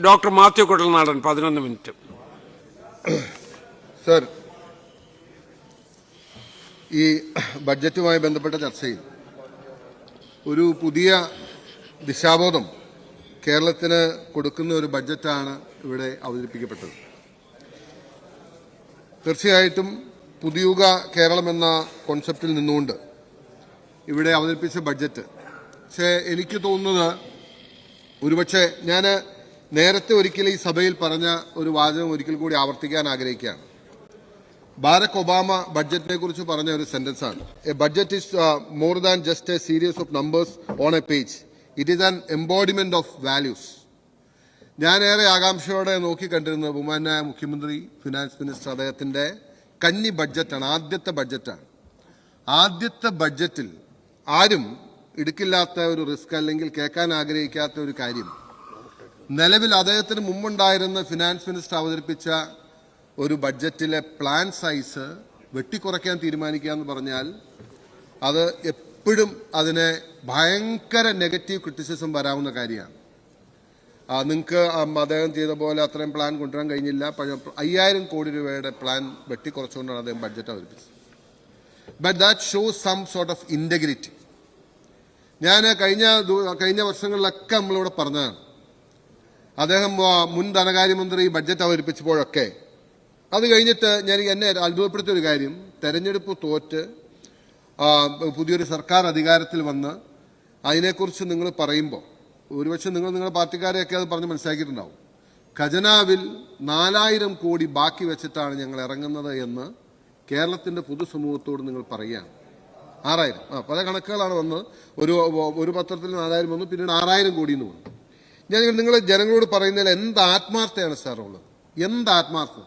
Doctor Mathew Kuzhalnadan 11 minute. Sir, ഈ ബഡ്ജറ്റുമായി ബന്ധപ്പെട്ട ചർച്ചയിൽ ഒരു പുതിയ ദിശാബോധം കേരളത്തിന് കൊടുക്കുന്ന ഒരു ബഡ്ജറ്റാണ് ഇവിടെ അവതരിപ്പിക്കപ്പെട്ടത്. തീർച്ചയായിട്ടും പുതുയുഗ കേരളം എന്ന കോൺസെപ്റ്റിൽ നിന്നുകൊണ്ട് ഇവിടെ അവതരിപ്പിച്ച ബഡ്ജറ്റ്, പക്ഷേ എനിക്ക് തോന്നുന്നത് ഒരുപക്ഷെ ഞാൻ നേരത്തെ ഒരിക്കൽ ഈ സഭയിൽ പറഞ്ഞ ഒരു വാചകം ഒരിക്കൽ കൂടി ആവർത്തിക്കാൻ ആഗ്രഹിക്കുകയാണ്. ബാരക് ഒബാമ ബഡ്ജറ്റിനെ കുറിച്ച് പറഞ്ഞ ഒരു സെന്റൻസ് ആണ്. A budget is more than just A series of numbers on A page. It is an embodiment of values. ഞാൻ ഏറെ ആകാംക്ഷയോടെ നോക്കിക്കണ്ടിരുന്ന ബഹുമാന്യായ മുഖ്യമന്ത്രി, ഫിനാൻസ് മിനിസ്റ്റർ, അദ്ദേഹത്തിന്റെ കന്നി ബഡ്ജറ്റാണ്, ആദ്യത്തെ ബഡ്ജറ്റാണ്. ആദ്യത്തെ ബഡ്ജറ്റിൽ ആരും എടുക്കില്ലാത്ത ഒരു റിസ്ക് അല്ലെങ്കിൽ കേൾക്കാൻ ആഗ്രഹിക്കാത്ത ഒരു കാര്യം, നിലവിൽ അദ്ദേഹത്തിന് മുമ്പുണ്ടായിരുന്ന ഫിനാൻസ് മിനിസ്റ്റർ അവതരിപ്പിച്ച ഒരു ബഡ്ജറ്റിലെ പ്ലാൻ സൈസ് വെട്ടിക്കുറയ്ക്കാൻ തീരുമാനിക്കുക എന്ന് പറഞ്ഞാൽ അത് എപ്പോഴും അതിനെ ഭയങ്കര നെഗറ്റീവ് ക്രിറ്റിസിസം വരാവുന്ന കാര്യമാണ്. നിങ്ങൾക്ക് അദ്ദേഹം ചെയ്ത പോലെ അത്രയും പ്ലാൻ കൊണ്ടുവരാൻ കഴിഞ്ഞില്ല. 5000 കോടി രൂപയുടെ പ്ലാൻ വെട്ടിക്കുറച്ചുകൊണ്ടാണ് അദ്ദേഹം ബഡ്ജറ്റ് അവതരിപ്പിച്ചത്. But that shows some sort of integrity. ഞാൻ കഴിഞ്ഞ വർഷങ്ങളിലൊക്കെ നമ്മളിവിടെ പറഞ്ഞതാണ്, അദ്ദേഹം മുൻ ധനകാര്യമന്ത്രി ബഡ്ജറ്റ് അവതരിപ്പിച്ചപ്പോഴൊക്കെ. അത് കഴിഞ്ഞിട്ട് എന്നെ അത്ഭുതപ്പെടുത്തിയ ഒരു കാര്യം, തെരഞ്ഞെടുപ്പ് തോറ്റ് പുതിയൊരു സർക്കാർ അധികാരത്തിൽ വന്ന് അതിനെക്കുറിച്ച് നിങ്ങൾ പറയുമ്പോൾ ഒരുപക്ഷെ നിങ്ങളുടെ പാർട്ടിക്കാരെയൊക്കെ അത് പറഞ്ഞ് മനസ്സിലാക്കിയിട്ടുണ്ടാവും. ഖജനാവിൽ 4000 കോടി ബാക്കി വെച്ചിട്ടാണ് ഞങ്ങൾ ഇറങ്ങുന്നത് എന്ന് കേരളത്തിന്റെ പൊതുസമൂഹത്തോട് നിങ്ങൾ പറയുകയാണ്. 6000 പല കണക്കുകളാണ് വന്നത്. ഒരു പത്രത്തിൽ 4000 വന്നു, പിന്നീട് 6000 കോടി എന്ന് വന്നു. നിങ്ങൾ ജനങ്ങളോട് പറയുന്നതിൽ എന്ത് ആത്മാർത്ഥയാണ് സാർ ഉള്ളത്? എന്ത് ആത്മാർത്ഥം?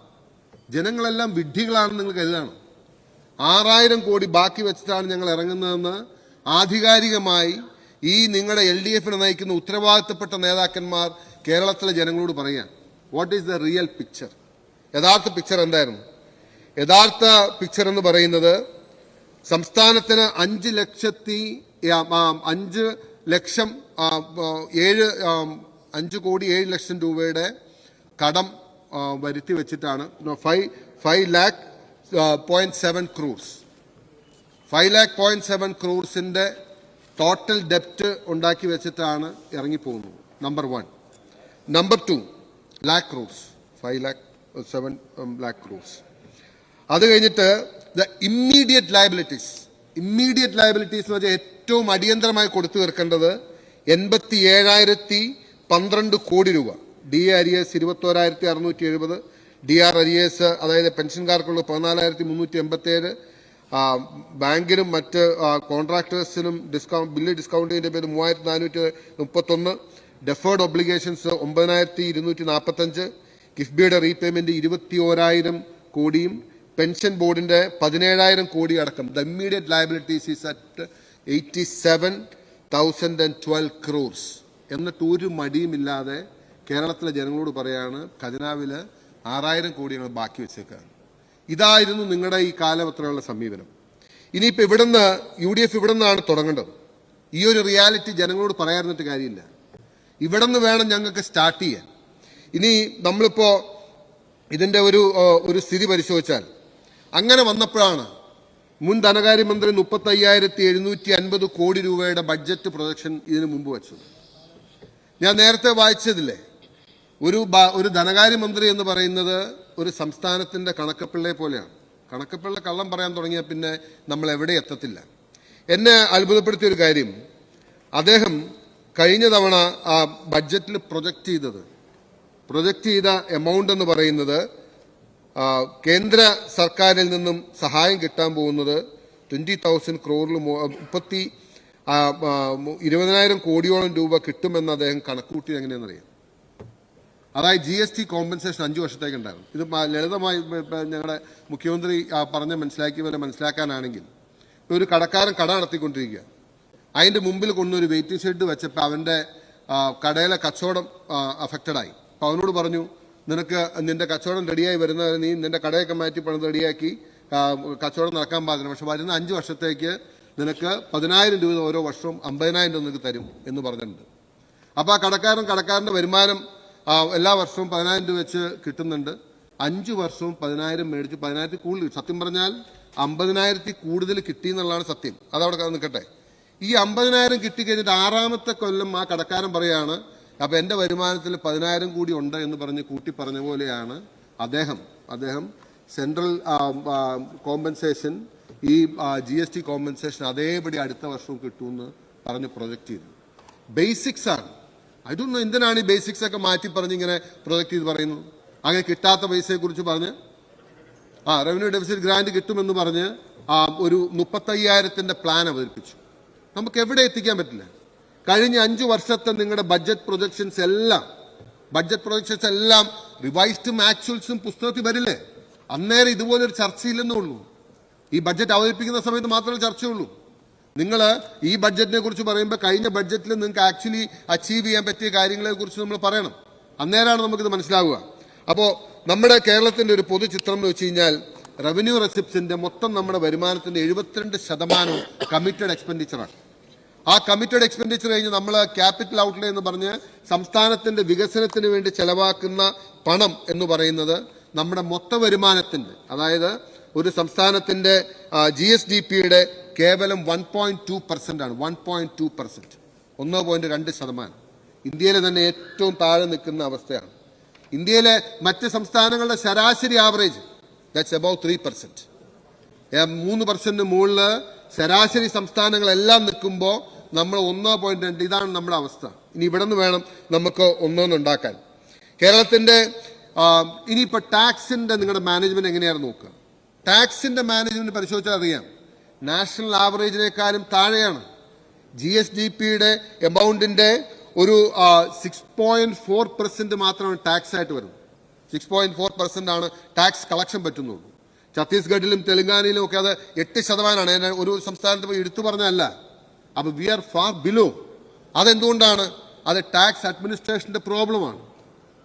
ജനങ്ങളെല്ലാം വിഡ്ഢികളാണെന്ന് നിങ്ങൾ കരുതാണ്. 6000 കോടി ബാക്കി വെച്ചിട്ടാണ് ഞങ്ങൾ ഇറങ്ങുന്നതെന്ന് ആധികാരികമായി ഈ നിങ്ങളുടെ LDF-നെ നയിക്കുന്ന ഉത്തരവാദിത്തപ്പെട്ട നേതാക്കന്മാർ കേരളത്തിലെ ജനങ്ങളോട് പറയാൻ. What is the real picture? യഥാർത്ഥ പിക്ചർ എന്തായിരുന്നു? യഥാർത്ഥ പിക്ചർ എന്ന് പറയുന്നത് സംസ്ഥാനത്തിന് 5 കോടി 7 ലക്ഷം രൂപയുടെ കടം വരുത്തി വെച്ചിട്ടാണ് 5,07 ക്രോർസ് 5,07 ക്രോർസിന്റെ ടോട്ടൽ ഡെപ്റ്റ് ഉണ്ടാക്കി വെച്ചിട്ടാണ് ഇറങ്ങിപ്പോകുന്നത്. Number 1. Number 2, lakh crores, 5,07 lakh crores. അത് കഴിഞ്ഞിട്ട് ദ ഇമ്മീഡിയറ്റ് ലയബിലിറ്റീസ് എന്ന് വെച്ചാൽ ഏറ്റവും അടിയന്തരമായി കൊടുത്തു തീർക്കേണ്ടത് 87,012 കോടി രൂപ. DA അരിയേഴ്സ് 21,670, DR അരിയേഴ്സ് അതായത് പെൻഷൻകാർക്കുള്ള 14,387, ബാങ്കിനും മറ്റ് കോൺട്രാക്ടേഴ്സിനും ബില്ല് ഡിസ്കൗണ്ടിന്റെ പേര് 3,431, ഡെഫേർഡ് ഒബ്ലിഗേഷൻസ് 9,245, കിഫ്ബിയുടെ റീപേയ്മെന്റ് 21,000 കോടിയും പെൻഷൻ ബോർഡിന്റെ 17,000 കോടി അടക്കം the immediate liabilities is at 87,012 crores. എന്നിട്ട് ഒരു മടിയുമില്ലാതെ കേരളത്തിലെ ജനങ്ങളോട് പറയാണ് ഖജനാവിൽ 6000 കോടി ഞങ്ങൾ ബാക്കി വെച്ചേക്കാണ്. ഇതായിരുന്നു നിങ്ങളുടെ ഈ കാലപത്രമുള്ള സമീപനം. ഇനിയിപ്പോൾ ഇവിടുന്ന് UDF ഇവിടെ നിന്നാണ് തുടങ്ങേണ്ടത്. ഈ ഒരു റിയാലിറ്റി ജനങ്ങളോട് പറയാതിരുന്നിട്ട് കാര്യമില്ല. ഇവിടെ നിന്ന് വേണം ഞങ്ങൾക്ക് സ്റ്റാർട്ട് ചെയ്യാൻ. ഇനി നമ്മളിപ്പോൾ ഇതിൻ്റെ ഒരു സ്ഥിതി പരിശോധിച്ചാൽ അങ്ങനെ വന്നപ്പോഴാണ് മുൻ ധനകാര്യമന്ത്രി 35,750 കോടി രൂപയുടെ ബഡ്ജറ്റ് പ്രൊജക്ഷൻ ഇതിനു മുമ്പ് വെച്ചത്. ഞാൻ നേരത്തെ വായിച്ചതില്ലേ, ഒരു ധനകാര്യമന്ത്രി എന്ന് പറയുന്നത് ഒരു സംസ്ഥാനത്തിന്റെ കണക്കപ്പിള്ളയെ പോലെയാണ്. കണക്കപ്പിള്ള കള്ളം പറയാൻ തുടങ്ങിയാൽ പിന്നെ നമ്മൾ എവിടെ എത്തത്തില്ല. എന്നെ അത്ഭുതപ്പെടുത്തിയ ഒരു കാര്യം, അദ്ദേഹം കഴിഞ്ഞ തവണ ആ ബഡ്ജറ്റിൽ പ്രൊജക്റ്റ് ചെയ്ത എമൗണ്ട് എന്ന് പറയുന്നത് കേന്ദ്ര സർക്കാരിൽ നിന്നും സഹായം കിട്ടാൻ പോകുന്നത് 20,000 ക്രോറിൽ 20,000 കോടിയോളം രൂപ കിട്ടുമെന്ന് അദ്ദേഹം കണക്കൂട്ടി. എങ്ങനെയാണെന്നറിയാം? അതായത് GST കോമ്പൻസേഷൻ 5 വർഷത്തേക്ക് ഉണ്ടായിരുന്നു. ഇത് ലളിതമായി ഞങ്ങളുടെ മുഖ്യമന്ത്രി പറഞ്ഞ് മനസ്സിലാക്കിയ പോലെ മനസ്സിലാക്കാനാണെങ്കിൽ, ഒരു കടക്കാരൻ കട നടത്തിക്കൊണ്ടിരിക്കുക, അതിൻ്റെ മുമ്പിൽ കൊണ്ടൊരു വെയിറ്റിംഗ് ഷെഡ് വെച്ചപ്പോൾ അവൻ്റെ കടയിലെ കച്ചവടം അഫക്റ്റഡായി. അപ്പോൾ അവനോട് പറഞ്ഞു, നിന്റെ കച്ചവടം റെഡിയായി വരുന്നവരെ നീ നിന്റെ കടയൊക്കെ മാറ്റി പണിത് റെഡിയാക്കി കച്ചവടം നടക്കാൻ പാടില്ല, പക്ഷെ വരുന്ന 5 വർഷത്തേക്ക് നിനക്ക് 10,000 രൂപ ഓരോ വർഷവും 50,000 രൂപ നിനക്ക് തരും എന്ന് പറഞ്ഞിട്ടുണ്ട്. അപ്പോൾ ആ കടക്കാരൻ്റെ വരുമാനം എല്ലാ വർഷവും 10,000 രൂപ വെച്ച് കിട്ടുന്നുണ്ട്. 5 വർഷവും 10,000 മേടിച്ച് 10,000 കൂടുതൽ, സത്യം പറഞ്ഞാൽ 50,000 കൂടുതൽ കിട്ടി എന്നുള്ളതാണ് സത്യം. അതവിടെ നിൽക്കട്ടെ. ഈ 50,000 കിട്ടിക്കഴിഞ്ഞിട്ട് 6ാമത്തെ കൊല്ലം ആ കടക്കാരൻ പറയാണ്, അപ്പം എൻ്റെ വരുമാനത്തിൽ 10,000 കൂടി ഉണ്ട് എന്ന് പറഞ്ഞ് കൂട്ടി പറഞ്ഞ പോലെയാണ് അദ്ദേഹം സെൻട്രൽ കോമ്പൻസേഷൻ, ഈ GST കോമ്പൻസേഷൻ അതേപടി അടുത്ത വർഷവും കിട്ടുമെന്ന് പറഞ്ഞ് പ്രൊജക്റ്റ് ചെയ്തു. ബേസിക്സ് ആണ്. ഐ ഡോണ്ട് നോ എന്തിനാണ് ഈ ബേസിക്സ് ഒക്കെ മാറ്റി പറഞ്ഞ് ഇങ്ങനെ പ്രൊജക്റ്റ് ചെയ്ത് പറയുന്നത്. അങ്ങനെ കിട്ടാത്ത പൈസയെക്കുറിച്ച് പറഞ്ഞ് റവന്യൂ ഡെഫിസിറ്റ് ഗ്രാന്റ് കിട്ടുമെന്ന് പറഞ്ഞ് ഒരു 35,000 പ്ലാൻ അവതരിപ്പിച്ചു. നമുക്ക് എവിടെ എത്തിക്കാൻ പറ്റില്ല. കഴിഞ്ഞ 5 വർഷത്തെ നിങ്ങളുടെ ബഡ്ജറ്റ് പ്രൊജക്ഷൻസ് എല്ലാം റിവൈസ്ഡും ആക്ച്വൽസും പുസ്തകത്തിൽ വരില്ലേ? അന്നേരം ഇതുപോലൊരു ചർച്ചയില്ലെന്നേ ഉള്ളൂ. ഈ ബഡ്ജറ്റ് അവതരിപ്പിക്കുന്ന സമയത്ത് മാത്രമേ ചർച്ചയുള്ളൂ. നിങ്ങൾ ഈ ബഡ്ജറ്റിനെ കുറിച്ച് പറയുമ്പോൾ കഴിഞ്ഞ ബഡ്ജറ്റിൽ നിങ്ങൾക്ക് ആക്ച്വലി അച്ചീവ് ചെയ്യാൻ പറ്റിയ കാര്യങ്ങളെ കുറിച്ച് നമ്മൾ പറയണം. അന്നേരമാണ് നമുക്കിത് മനസ്സിലാവുക. അപ്പോൾ നമ്മുടെ കേരളത്തിൻ്റെ ഒരു പൊതു ചിത്രം എന്ന് വെച്ച് കഴിഞ്ഞാൽ റവന്യൂ റെസിപ്റ്റ്സിന്റെ മൊത്തം നമ്മുടെ വരുമാനത്തിന്റെ 72% കമ്മിറ്റഡ് എക്സ്പെൻഡിച്ചറാണ്. ആ കമ്മിറ്റഡ് എക്സ്പെൻഡിച്ചർ കഴിഞ്ഞ് നമ്മൾ ക്യാപിറ്റൽ ഔട്ട്ലേ എന്ന് പറഞ്ഞ് സംസ്ഥാനത്തിന്റെ വികസനത്തിന് വേണ്ടി ചെലവാക്കുന്ന പണം എന്ന് പറയുന്നത് നമ്മുടെ മൊത്ത വരുമാനത്തിന്റെ, അതായത് ഒരു സംസ്ഥാനത്തിന്റെ GSDPയുടെ കേവലം 1.2% ആണ്. 1.2%, 1.2%. ഇന്ത്യയിലെ തന്നെ ഏറ്റവും താഴെ നിൽക്കുന്ന അവസ്ഥയാണ്. ഇന്ത്യയിലെ മറ്റ് സംസ്ഥാനങ്ങളുടെ ശരാശരി ആവറേജ് ദാറ്റ്സ് അബൌട്ട് 3%. 3% മുകളിൽ ശരാശരി സംസ്ഥാനങ്ങളെല്ലാം നിൽക്കുമ്പോൾ നമ്മൾ 1.2. ഇതാണ് നമ്മുടെ അവസ്ഥ. ഇനി ഇവിടെ നിന്ന് വേണം നമുക്ക് ഒന്നൊന്നുണ്ടാക്കാൻ. കേരളത്തിന്റെ ഇനിയിപ്പോൾ ടാക്സിന്റെ നിങ്ങളുടെ മാനേജ്മെന്റ് എങ്ങനെയാണ് നോക്കുക? ടാക്സിന്റെ മാനേജ്മെന്റ് പരിശോധിച്ചാൽ അറിയാം, നാഷണൽ ആവറേജിനേക്കാളും താഴെയാണ്. GSDPയുടെ എമൗണ്ടിന്റെ ഒരു 6.4% മാത്രമാണ് ടാക്സ് ആയിട്ട് വരുന്നത്. 6.4% ആണ് ടാക്സ് കളക്ഷൻ പറ്റുന്നുള്ളൂ. ഛത്തീസ്ഗഡിലും തെലങ്കാനയിലും ഒക്കെ അത് 8%. ഒരു സംസ്ഥാനത്ത് പോയി എടുത്തു പറഞ്ഞല്ല. അപ്പോൾ വി ആർ ഫാർ ബിലോ. അതെന്തുകൊണ്ടാണ്? അത് ടാക്സ് അഡ്മിനിസ്ട്രേഷന്റെ പ്രോബ്ലമാണ്.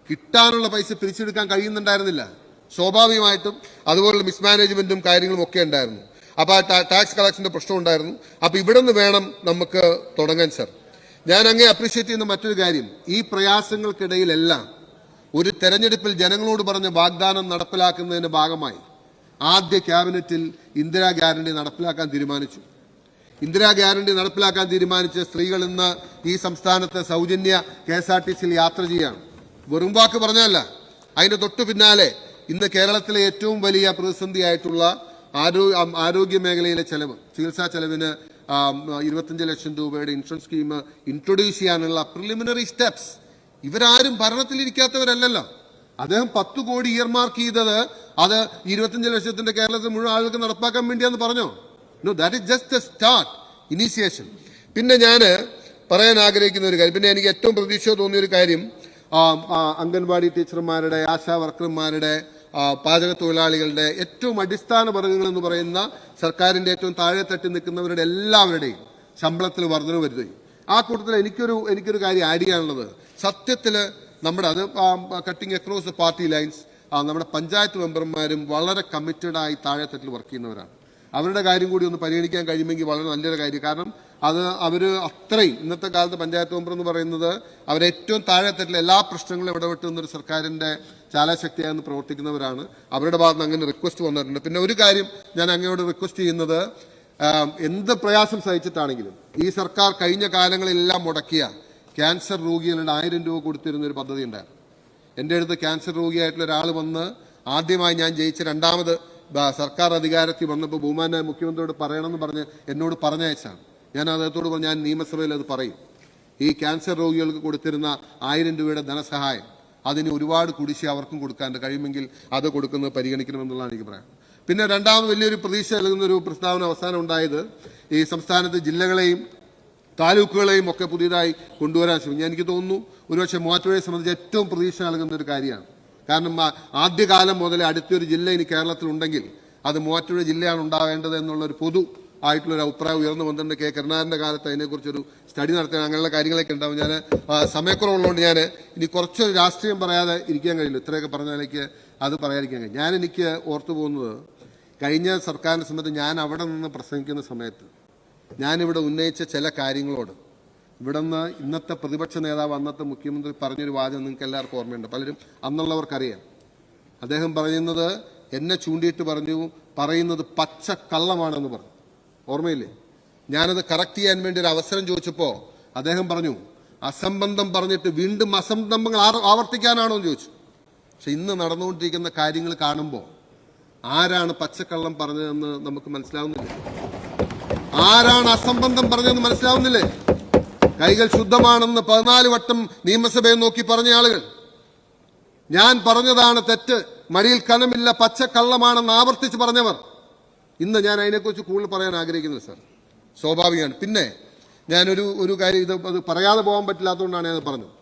കിട്ടാനുള്ള പൈസ പിരിച്ചെടുക്കാൻ കഴിയുന്നുണ്ടായിരുന്നില്ല. സ്വാഭാവികമായിട്ടും അതുപോലുള്ള മിസ്മാനേജ്മെന്റും കാര്യങ്ങളും ഒക്കെ ഉണ്ടായിരുന്നു. അപ്പോൾ ആ ടാക്സ് കളക്ഷന്റെ പ്രശ്നം ഉണ്ടായിരുന്നു. അപ്പോൾ ഇവിടെ നിന്ന് വേണം നമുക്ക് തുടങ്ങാൻ. സർ, ഞാൻ അങ്ങേ അപ്രീഷിയേറ്റ് ചെയ്യുന്ന മറ്റൊരു കാര്യം, ഈ പ്രയാസങ്ങൾക്കിടയിലെല്ലാം ഒരു തെരഞ്ഞെടുപ്പിൽ ജനങ്ങളോട് പറഞ്ഞ വാഗ്ദാനം നടപ്പിലാക്കുന്നതിന്റെ ഭാഗമായി ആദ്യ ക്യാബിനറ്റിൽ ഇന്ദിരാ ഗ്യാരണ്ടി നടപ്പിലാക്കാൻ തീരുമാനിച്ചു. ഇന്ദിരാ ഗ്യാരണ്ടി നടപ്പിലാക്കാൻ തീരുമാനിച്ച സ്ത്രീകൾ ഇന്ന് ഈ സംസ്ഥാനത്ത് സൗജന്യ KSRTCയിൽ യാത്ര ചെയ്യുകയാണ്. വെറും വാക്ക് പറഞ്ഞല്ല, അതിന്റെ തൊട്ടു പിന്നാലെ ഇന്ന് കേരളത്തിലെ ഏറ്റവും വലിയ പ്രതിസന്ധിയായിട്ടുള്ള ആരോഗ്യ മേഖലയിലെ ചെലവ്, ചികിത്സാ ചെലവിന് 25 ലക്ഷം രൂപയുടെ ഇൻഷുറൻസ് സ്കീം ഇൻട്രൊഡ്യൂസ് ചെയ്യാനുള്ള പ്രിലിമിനറി സ്റ്റെപ്സ്. ഇവരാരും ഭരണത്തിലിരിക്കാത്തവരല്ലല്ലോ. അദ്ദേഹം 10 കോടി ഇയർമാർക്ക് ചെയ്തത് അത് 25 ലക്ഷത്തിന്റെ കേരളത്തിൽ മുഴുവൻ ആളുകൾക്ക് നടപ്പാക്കാൻ വേണ്ടിയാന്ന് പറഞ്ഞോ? No, that is just a start, initiation. പിന്നെ ഞാൻ പറയാൻ ആഗ്രഹിക്കുന്ന ഒരു കാര്യം, പിന്നെ എനിക്ക് ഏറ്റവും പ്രതീക്ഷ തോന്നിയ ഒരു കാര്യം, അംഗൻവാടി ടീച്ചർമാരുടെ, ആശാ വർക്കർമാരുടെ, പാചക തൊഴിലാളികളുടെ, ഏറ്റവും അടിസ്ഥാന വർഗ്ഗങ്ങൾ എന്ന് പറയുന്ന സർക്കാരിന്റെ ഏറ്റവും താഴെ തട്ടി നിൽക്കുന്നവരുടെ എല്ലാവരുടെയും ശമ്പളത്തിൽ വർധന വരുത്തുകയും, ആ കൂട്ടത്തിൽ എനിക്കൊരു കാര്യം ആഡ് ചെയ്യാനുള്ളത്, സത്യത്തിൽ നമ്മുടെ അത് cutting across the party lines നമ്മുടെ പഞ്ചായത്ത് മെമ്പർമാരും വളരെ കമ്മിറ്റഡായി താഴെ തട്ടിൽ വർക്ക് ചെയ്യുന്നവരാണ്. അവരുടെ കാര്യം കൂടി ഒന്ന് പരിഗണിക്കാൻ കഴിയുമെങ്കിൽ വളരെ നല്ലൊരു കാര്യം. കാരണം അത് അവർ അത്രയും ഇന്നത്തെ കാലത്ത് പഞ്ചായത്ത് മെമ്പർ എന്ന് പറയുന്നത് അവരേറ്റവും താഴെ തട്ടിൽ എല്ലാ പ്രശ്നങ്ങളും ഇടപെട്ട് നിന്നൊരു സർക്കാരിന്റെ ചാലശക്തിയായി പ്രവർത്തിക്കുന്നവരാണ്. അവരുടെ ഭാഗത്ത് നിന്ന് അങ്ങനെ റിക്വസ്റ്റ് വന്നിട്ടുണ്ട്. പിന്നെ ഒരു കാര്യം ഞാൻ അങ്ങയോട് റിക്വസ്റ്റ് ചെയ്യുന്നത്, എന്ത് പ്രയാസം സഹിച്ചിട്ടാണെങ്കിലും ഈ സർക്കാർ കഴിഞ്ഞ കാലങ്ങളിലെല്ലാം മുടക്കിയ ക്യാൻസർ രോഗികളുടെ 1000 രൂപ കൊടുത്തിരുന്ന ഒരു പദ്ധതി ഉണ്ടായിരുന്നു. എൻ്റെ അടുത്ത് ക്യാൻസർ രോഗിയായിട്ടുള്ള ഒരാൾ വന്ന് ആദ്യമായി ഞാൻ ജയിച്ച 2ാമത് സർക്കാർ അധികാരത്തിൽ വന്നപ്പോൾ ബഹുമാന മുഖ്യമന്ത്രിയോട് പറയണമെന്ന് പറഞ്ഞ് എന്നോട് പറഞ്ഞയച്ചാണ്. ഞാൻ അദ്ദേഹത്തോട് പറഞ്ഞു, ഞാൻ നിയമസഭയിൽ അത് പറയും. ഈ ക്യാൻസർ രോഗികൾക്ക് കൊടുത്തിരുന്ന 1000 രൂപയുടെ ധനസഹായം, അതിന് ഒരുപാട് കുടിശ്ശിക അവർക്കും കൊടുക്കാണ്ട് കഴിയുമെങ്കിൽ അത് കൊടുക്കുന്നത് പരിഗണിക്കണമെന്നുള്ളതാണ് എനിക്ക് പറയാം. പിന്നെ 2ാമത് വലിയൊരു പ്രതീക്ഷ നൽകുന്നൊരു പ്രസ്താവന അവസാനം ഉണ്ടായത്, ഈ സംസ്ഥാനത്ത് ജില്ലകളെയും താലൂക്കുകളെയും ഒക്കെ പുതിയതായി കൊണ്ടുവരാൻ ശ്രമിക്കും. എനിക്ക് തോന്നുന്നു ഒരുപക്ഷെ മൂവാറ്റുപുഴയെ സംബന്ധിച്ച് ഏറ്റവും പ്രതീക്ഷ നൽകുന്ന ഒരു കാര്യമാണ്. കാരണം ആദ്യകാലം മുതൽ അടുത്തൊരു ജില്ല ഇനി കേരളത്തിലുണ്ടെങ്കിൽ അത് മൂവാറ്റുപുഴ ജില്ലയാണ് ഉണ്ടാവേണ്ടത് എന്നുള്ളൊരു പൊതു ആയിട്ടുള്ളൊരു അഭിപ്രായം ഉയർന്നു വന്നിട്ടുണ്ട്. കെ കരുണാകരൻ്റെ കാലത്ത് അതിനെക്കുറിച്ചൊരു സ്റ്റഡി നടത്താൻ അങ്ങനെയുള്ള കാര്യങ്ങളൊക്കെ ഉണ്ടാവും. ഞാൻ സമയക്കുറവുള്ളതുകൊണ്ട് ഞാൻ ഇനി കുറച്ച് രാഷ്ട്രീയം പറയാതെ ഇരിക്കാൻ കഴിയില്ല. ഇത്രയൊക്കെ പറഞ്ഞാലേക്ക് അത് പറയാതിരിക്കാൻ കഴിയും. എനിക്ക് ഓർത്തു പോകുന്നത്, കഴിഞ്ഞ സർക്കാരിൻ്റെ സമയത്ത് ഞാൻ അവിടെ നിന്ന് പ്രസംഗിക്കുന്ന സമയത്ത് ഞാനിവിടെ ഉന്നയിച്ച ചില കാര്യങ്ങളോട് ഇവിടുന്ന് ഇന്നത്തെ പ്രതിപക്ഷ നേതാവ് അന്നത്തെ മുഖ്യമന്ത്രി പറഞ്ഞൊരു വാചകം നിങ്ങൾക്ക് എല്ലാവർക്കും ഓർമ്മയുണ്ട്, പലരും അന്നുള്ളവർക്കറിയാം. അദ്ദേഹം പറയുന്നത്, എന്നെ ചൂണ്ടിയിട്ട് പറയുന്നത് പച്ച കള്ളമാണെന്ന് പറഞ്ഞു. ഓർമ്മയില്ലേ? ഞാനത് കറക്റ്റ് ചെയ്യാൻ വേണ്ടി ഒരു അവസരം ചോദിച്ചപ്പോൾ അദ്ദേഹം പറഞ്ഞു, അസംബന്ധം പറഞ്ഞിട്ട് വീണ്ടും അസംബന്ധങ്ങൾ ആവർത്തിക്കാനാണോ എന്ന് ചോദിച്ചു. പക്ഷെ ഇന്ന് നടന്നുകൊണ്ടിരിക്കുന്ന കാര്യങ്ങൾ കാണുമ്പോൾ ആരാണ് പച്ചക്കള്ളം പറഞ്ഞതെന്ന് നമുക്ക് മനസ്സിലാവുന്നില്ല. ആരാണ് അസംബന്ധം പറഞ്ഞതെന്ന് മനസ്സിലാവുന്നില്ലേ? കൈകൾ ശുദ്ധമാണെന്ന് 14 വട്ടം നിയമസഭയെ നോക്കി പറഞ്ഞ ആളുകൾ, ഞാൻ പറഞ്ഞതാണ് തെറ്റ്, മടിയിൽ കനമില്ല, പച്ചക്കള്ളമാണെന്ന് ആവർത്തിച്ച് പറഞ്ഞവർ. ഇന്ന് ഞാൻ അതിനെക്കുറിച്ച് കൂടുതൽ പറയാൻ ആഗ്രഹിക്കുന്നത് സാർ, സ്വാഭാവികമാണ്. പിന്നെ ഞാനൊരു കാര്യം, അത് പറയാതെ പോകാൻ പറ്റില്ലാത്തതുകൊണ്ടാണ് ഞാൻ പറഞ്ഞത്.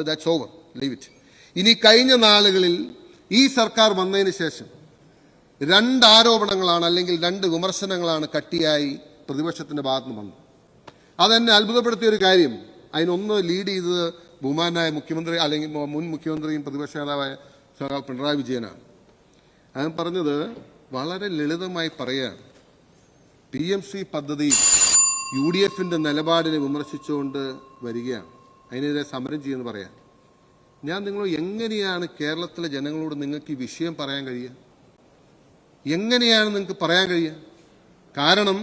That's over, leave it. ഇനി കഴിഞ്ഞ നാളുകളിൽ ഈ സർക്കാർ വന്നതിന് ശേഷം 2 ആരോപണങ്ങളാണ്, അല്ലെങ്കിൽ 2 വിമർശനങ്ങളാണ് കട്ടിയായി പ്രതിപക്ഷത്തിന്റെ ഭാഗത്ത് നിന്ന് വന്നത്. അതെന്നെ അത്ഭുതപ്പെടുത്തിയ ഒരു കാര്യം, അതിനൊന്ന് ലീഡ് ചെയ്തത് ബഹുമാനായ മുഖ്യമന്ത്രി, അല്ലെങ്കിൽ മുൻ മുഖ്യമന്ത്രിയും പ്രതിപക്ഷ നേതാവായ പിണറായി വിജയനാണ്. അദ്ദേഹം പറഞ്ഞത് വളരെ ലളിതമായി പറയുകയാണ്, PMC പദ്ധതി UDFന്റെ നിലപാടിനെ വിമർശിച്ചുകൊണ്ട് വരികയാണ്, അതിനെതിരെ സമരം ചെയ്യുമെന്ന് പറയാം. ഞാൻ നിങ്ങൾ എങ്ങനെയാണ് കേരളത്തിലെ ജനങ്ങളോട് നിങ്ങൾക്ക് ഈ വിഷയം പറയാൻ കഴിയുക? എങ്ങനെയാണ് നിങ്ങൾക്ക് പറയാൻ കഴിയുക? കാരണം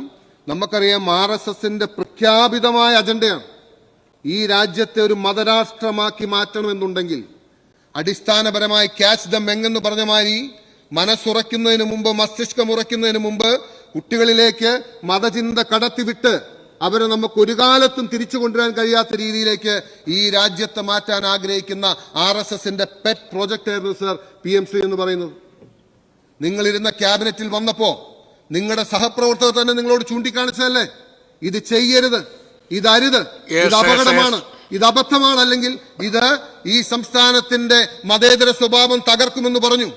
നമുക്കറിയാം, RSSന്റെ പ്രഖ്യാപിതമായ അജണ്ടയാണ് ഈ രാജ്യത്തെ ഒരു മതരാഷ്ട്രമാക്കി മാറ്റണമെന്നുണ്ടെങ്കിൽ അടിസ്ഥാനപരമായി ക്യാച്ച് ദം യങ് പറഞ്ഞ മാതിരി മനസ്സുറയ്ക്കുന്നതിന് മുമ്പ്, മസ്തിഷ്കം ഉറയ്ക്കുന്നതിന് മുമ്പ് കുട്ടികളിലേക്ക് മതചിന്ത കടത്തിവിട്ട് അവരെ നമുക്ക് ഒരു കാലത്തും തിരിച്ചു കൊണ്ടുവരാൻ കഴിയാത്ത രീതിയിലേക്ക് ഈ രാജ്യത്തെ മാറ്റാൻ ആഗ്രഹിക്കുന്ന RSSന്റെ പെറ്റ് പ്രോജക്റ്റ് ആയിരുന്നു സർ PMC എന്ന് പറയുന്നത്. നിങ്ങളിരുന്ന ക്യാബിനറ്റിൽ വന്നപ്പോ നിങ്ങളുടെ സഹപ്രവർത്തകർ തന്നെ നിങ്ങളോട് ചൂണ്ടിക്കാണിച്ചതല്ലേ, ഇത് ചെയ്യരുത്, ഇതരുത്, ഇത് അപകടമാണ്, ഇത് അബദ്ധമാണ്, അല്ലെങ്കിൽ ഇത് ഈ സംസ്ഥാനത്തിന്റെ മതേതര സ്വഭാവം തകർക്കുമെന്ന് പറഞ്ഞു.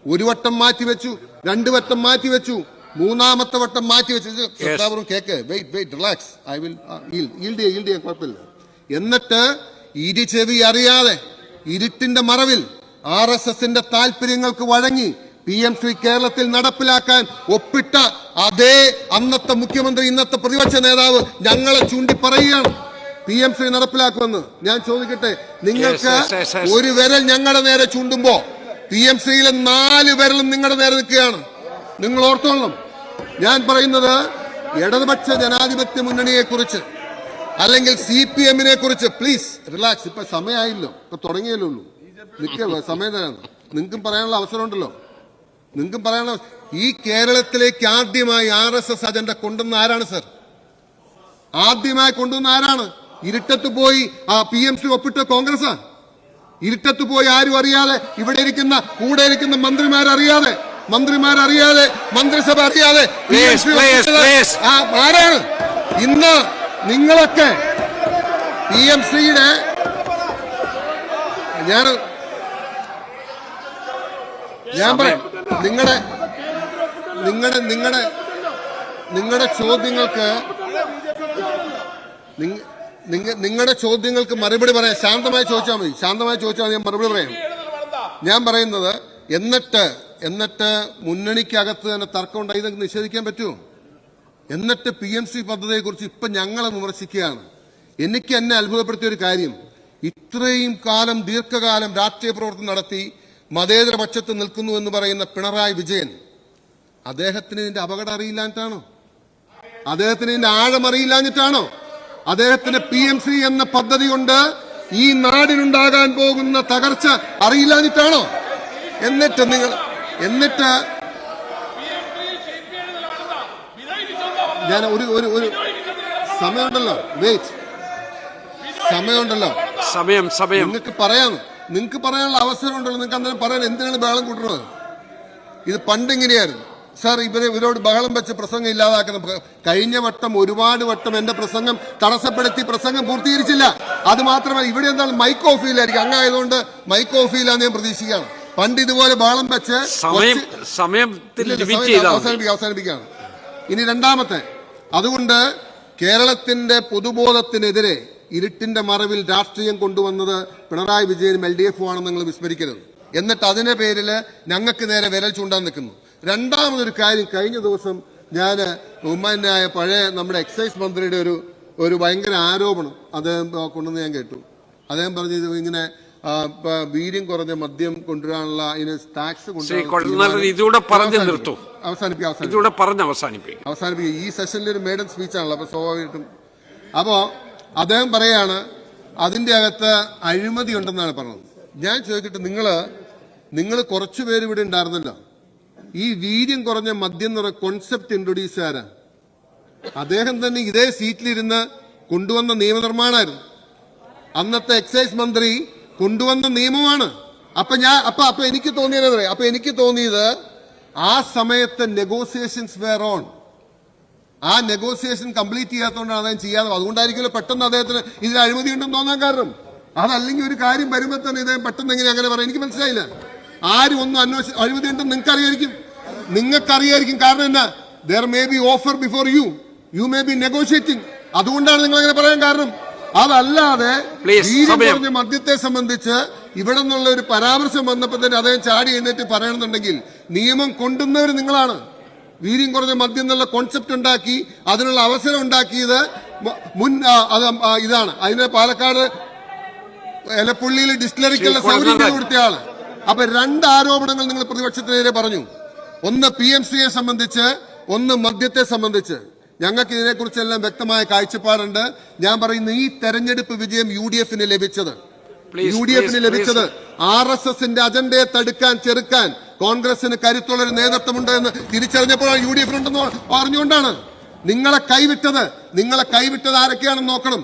1 വട്ടം മാറ്റിവെച്ചു, 2 വട്ടം മാറ്റിവെച്ചു, 3ാമത്തെ വട്ടം മാറ്റിവെച്ചു. Cake, wait, relax, I will yield കുഴപ്പമില്ല. എന്നിട്ട് ചെവി അറിയാതെ ഇരുട്ടിന്റെ മറവിൽ RSSന്റെ താല്പര്യങ്ങൾക്ക് വഴങ്ങി PMC കേരളത്തിൽ നടപ്പിലാക്കാൻ ഒപ്പിട്ട അതേ അന്നത്തെ മുഖ്യമന്ത്രി, ഇന്നത്തെ പ്രതിപക്ഷ നേതാവ് ഞങ്ങളെ ചൂണ്ടി പറയുകയാണ് PMC നടപ്പിലാക്കുമെന്ന്. ഞാൻ ചോദിക്കട്ടെ, നിങ്ങൾക്ക് ഒരു വിരൽ ഞങ്ങളുടെ നേരെ ചൂണ്ടുമ്പോ PMCയിലെ 4 വിരലും നിങ്ങളുടെ നേരെ നിൽക്കുകയാണ്. നിങ്ങൾ ഓർത്തോളണം. ഞാൻ പറയുന്നത് ഇടതുപക്ഷ ജനാധിപത്യ മുന്നണിയെ കുറിച്ച്, അല്ലെങ്കിൽ CPMനെ കുറിച്ച്. പ്ലീസ് റിലാക്സ്, ഇപ്പൊ സമയമായില്ലോ, ഇപ്പൊ തുടങ്ങിയല്ലോ ഉള്ളൂ, നിൽക്കല്ലോ, സമയം തരാണ്. നിങ്ങൾക്കും പറയാനുള്ള അവസരം ഉണ്ടല്ലോ, നിങ്ങൾക്കും പറയാനുള്ള. ഈ കേരളത്തിലേക്ക് ആദ്യമായി RSS അജണ്ട കൊണ്ടുവന്ന ആരാണ് സർ? ആദ്യമായി കൊണ്ടുവന്ന ആരാണ്? ഇരുട്ടത്ത് പോയി PMC ഒപ്പിട്ട കോൺഗ്രസ്. ഇരുട്ടത്ത് പോയി ആരും അറിയാതെ, ഇവിടെ ഇരിക്കുന്ന കൂടെ ഇരിക്കുന്ന മന്ത്രിമാരറിയാതെ, മന്ത്രിസഭ അറിയാതെ ആരാണ്? ഇന്ന് നിങ്ങളൊക്കെ PMCയുടെ ഞാൻ പറയാം, നിങ്ങളുടെ ചോദ്യങ്ങൾക്ക് മറുപടി പറയാം. ശാന്തമായി ചോദിച്ചാൽ മതി, ഞാൻ മറുപടി പറയാം. ഞാൻ പറയുന്നത്, എന്നിട്ട് മുന്നണിക്കകത്ത് തന്നെ തർക്കം ഉണ്ടായി, ഇതൊക്കെ നിഷേധിക്കാൻ പറ്റുമോ? എന്നിട്ട് PMC പദ്ധതിയെക്കുറിച്ച് ഇപ്പൊ ഞങ്ങളെ വിമർശിക്കുകയാണ്. എന്നെ അത്ഭുതപ്പെടുത്തിയ ഒരു കാര്യം, ഇത്രയും കാലം ദീർഘകാലം രാഷ്ട്രീയ പ്രവർത്തനം നടത്തി മതേതര പക്ഷത്ത് നിൽക്കുന്നു എന്ന് പറയുന്ന പിണറായി വിജയൻ, അദ്ദേഹത്തിന് ഇതിന്റെ അപകടം അറിയില്ലാഞ്ഞിട്ടാണോ? അദ്ദേഹത്തിന് ഇതിന്റെ ആഴം അറിയില്ലാഞ്ഞിട്ടാണോ? അദ്ദേഹത്തിന് PMC എന്ന പദ്ധതി കൊണ്ട് ഈ നാടിനുണ്ടാകാൻ പോകുന്ന തകർച്ച അറിയില്ലാഞ്ഞിട്ടാണോ? എന്നിട്ട് ഞാൻ ഒരു സമയമുണ്ടല്ലോ, സമയം നിങ്ങൾക്ക് പറയാനുള്ള അവസരമുണ്ടല്ലോ, നിങ്ങൾക്ക് അന്നേരം പറയാൻ എന്തിനാണ് ബഹളം കൂട്ടുന്നത്? ഇത് പണ്ടിങ്ങനെയായിരുന്നു സാർ. ഇവരോട് ബഹളം വെച്ച് പ്രസംഗം ഇല്ലാതാക്കുന്ന, കഴിഞ്ഞ വട്ടം ഒരുപാട് വട്ടം എന്റെ പ്രസംഗം തടസ്സപ്പെടുത്തി പ്രസംഗം പൂർത്തീകരിച്ചില്ല. അത് മാത്രമല്ല, ഇവിടെ എന്താണ് മൈക്ക് ഓഫ് ചെയ്യില്ലായിരിക്കും, അങ്ങായതുകൊണ്ട് മൈക്ക് ഓഫ് ചെയ്യില്ലാന്ന് ഞാൻ പ്രതീക്ഷിക്കുകയാണ്. പണ്ട് ഇതുപോലെ ബഹളം വെച്ച് അവസാനിപ്പിക്കുകയാണ്. ഇനി രണ്ടാമത്തെ, അതുകൊണ്ട് കേരളത്തിന്റെ പൊതുബോധത്തിനെതിരെ ഇരുട്ടിന്റെ മറവിൽ രാഷ്ട്രീയം കൊണ്ടുവന്നത് പിണറായി വിജയനും LDF ആണെന്ന് നിങ്ങൾ വിസ്മരിക്കരുത്. എന്നിട്ട് അതിന്റെ പേരിൽ ഞങ്ങൾക്ക് നേരെ വിരൽ ചൂണ്ടാൻ നിൽക്കുന്നു. രണ്ടാമതൊരു കാര്യം, കഴിഞ്ഞ ദിവസം ഞാൻ ബഹുമാന്യനായ പഴയ നമ്മുടെ എക്സൈസ് മന്ത്രിയുടെ ഒരു ഭയങ്കര ആരോപണം അദ്ദേഹം കൊണ്ടുവന്ന് ഞാൻ കേട്ടു. അദ്ദേഹം പറഞ്ഞത് ഇങ്ങനെ വീര്യം കുറഞ്ഞ മദ്യം കൊണ്ടുവരാനുള്ള അതിന് ടാക്സ് അവസാനിപ്പിക്കും. ഈ സെഷനിൽ ഒരു മേഡൻ സ്പീച്ചാണല്ലോ, അപ്പൊ സ്വാഭാവികമായിട്ടും. അപ്പോ അദ്ദേഹം പറയാണ് അതിന്റെ അകത്ത് അഴിമതി ഉണ്ടെന്നാണ് പറഞ്ഞത്. ഞാൻ ചോദിക്കട്ടെ, നിങ്ങൾ കുറച്ചുപേര് ഇവിടെ ഉണ്ടായിരുന്നല്ലോ, ഈ വീര്യം കുറഞ്ഞ മദ്യം എന്ന് പറയുന്ന കോൺസെപ്റ്റ് ഇൻട്രൊഡ്യൂസ് ആരാ? അദ്ദേഹം തന്നെ ഇതേ സീറ്റിലിരുന്ന് കൊണ്ടുവന്ന നിയമനിർമ്മാണമായിരുന്നു. അന്നത്തെ എക്സൈസ് മന്ത്രി കൊണ്ടുവന്ന നിയമമാണ്. അപ്പൊ എനിക്ക് തോന്നിയത് ആ സമയത്ത് നെഗോസിയേഷൻസ് വെയർ ഓൺ. ആ നെഗോസിയേഷൻ കംപ്ലീറ്റ് ചെയ്യാത്തതുകൊണ്ടാണ് അദ്ദേഹം ചെയ്യാതെ. അതുകൊണ്ടായിരിക്കുമല്ലോ പെട്ടെന്ന് അദ്ദേഹത്തിന് ഇതിൽ അഴിമതി ഉണ്ടെന്ന് തോന്നാൻ കാരണം. അതല്ലെങ്കിൽ ഒരു കാര്യം വരുമ്പോൾ തന്നെ ഇദ്ദേഹം പെട്ടെന്ന് എങ്ങനെ അങ്ങനെ പറയാം? എനിക്ക് മനസ്സിലായില്ല. ആരും ഒന്നും അഴിമതി ഉണ്ടെന്ന് നിങ്ങൾക്കറിയായിരിക്കും. കാരണം എന്നാ, there may be offer before you may be negotiating. അതുകൊണ്ടാണ് നിങ്ങൾ അങ്ങനെ പറയാൻ കാരണം. അതല്ലാതെ വീര്യം കുറഞ്ഞ മദ്യത്തെ സംബന്ധിച്ച് ഇവിടെ നിന്നുള്ള ഒരു പരാമർശം വന്നപ്പോൾ തന്നെ അദ്ദേഹം ചാടി എഴുന്നേറ്റ് പറയണമെന്നുണ്ടെങ്കിൽ നിയമം കൊണ്ടുവന്നവർ നിങ്ങളാണ്. വീര്യം കുറഞ്ഞ മദ്യം എന്നുള്ള കോൺസെപ്റ്റ് ഉണ്ടാക്കി അതിനുള്ള അവസരം ഉണ്ടാക്കിയത് ഇതാണ്. അതിന് പാലക്കാട് എലപ്പുള്ളിയിൽ ഡിസ്റ്റിലറിക്കുള്ള സൗകര്യം കൊടുത്തയാള്. അപ്പൊ രണ്ട് ആരോപണങ്ങൾ നിങ്ങൾ പ്രതിപക്ഷത്തിനെതിരെ പറഞ്ഞു. ഒന്ന് PMCയെ സംബന്ധിച്ച്, ഒന്ന് മദ്യത്തെ സംബന്ധിച്ച്. ഞങ്ങൾക്ക് ഇതിനെക്കുറിച്ചെല്ലാം വ്യക്തമായ കാഴ്ചപ്പാടുണ്ട്. ഞാൻ പറയുന്ന ഈ തെരഞ്ഞെടുപ്പ് വിജയം യുഡിഎഫിന് ലഭിച്ചത് RSSന്റെ അജണ്ടയെ തടുക്കാൻ, ചെറുക്കാൻ കോൺഗ്രസിന് കരുത്തുള്ള ഒരു നേതൃത്വമുണ്ട് എന്ന് തിരിച്ചറിഞ്ഞപ്പോൾ യുഡിഎഫിനുണ്ടെന്ന് പറഞ്ഞുകൊണ്ടാണ്. നിങ്ങളെ കൈവിട്ടത് ആരൊക്കെയാണെന്ന് നോക്കണം.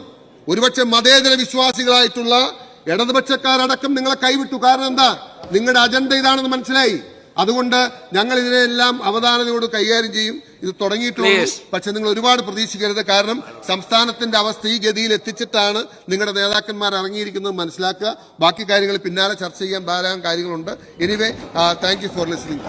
ഒരുപക്ഷെ മതേതര വിശ്വാസികളായിട്ടുള്ള ഇടതുപക്ഷക്കാരടക്കം നിങ്ങളെ കൈവിട്ടു. കാരണം എന്താ? നിങ്ങളുടെ അജണ്ട ഇതാണെന്ന് മനസ്സിലായി. അതുകൊണ്ട് ഞങ്ങൾ ഇതിനെല്ലാം അവധാനതയോട് കൈകാര്യം ചെയ്യും. ഇത് തുടങ്ങിയിട്ടുള്ളൂ. പക്ഷെ നിങ്ങൾ ഒരുപാട് പ്രതീക്ഷിക്കരുത്. കാരണം സംസ്ഥാനത്തിന്റെ അവസ്ഥ ഈ ഗതിയിൽ എത്തിച്ചിട്ടാണ് നിങ്ങളുടെ നേതാക്കന്മാർ ഇറങ്ങിയിരിക്കുന്നത് മനസ്സിലാക്കുക. ബാക്കി കാര്യങ്ങൾ പിന്നാലെ ചർച്ച ചെയ്യാൻ ധാരാളം കാര്യങ്ങളുണ്ട്. Anyway, thank you for listening.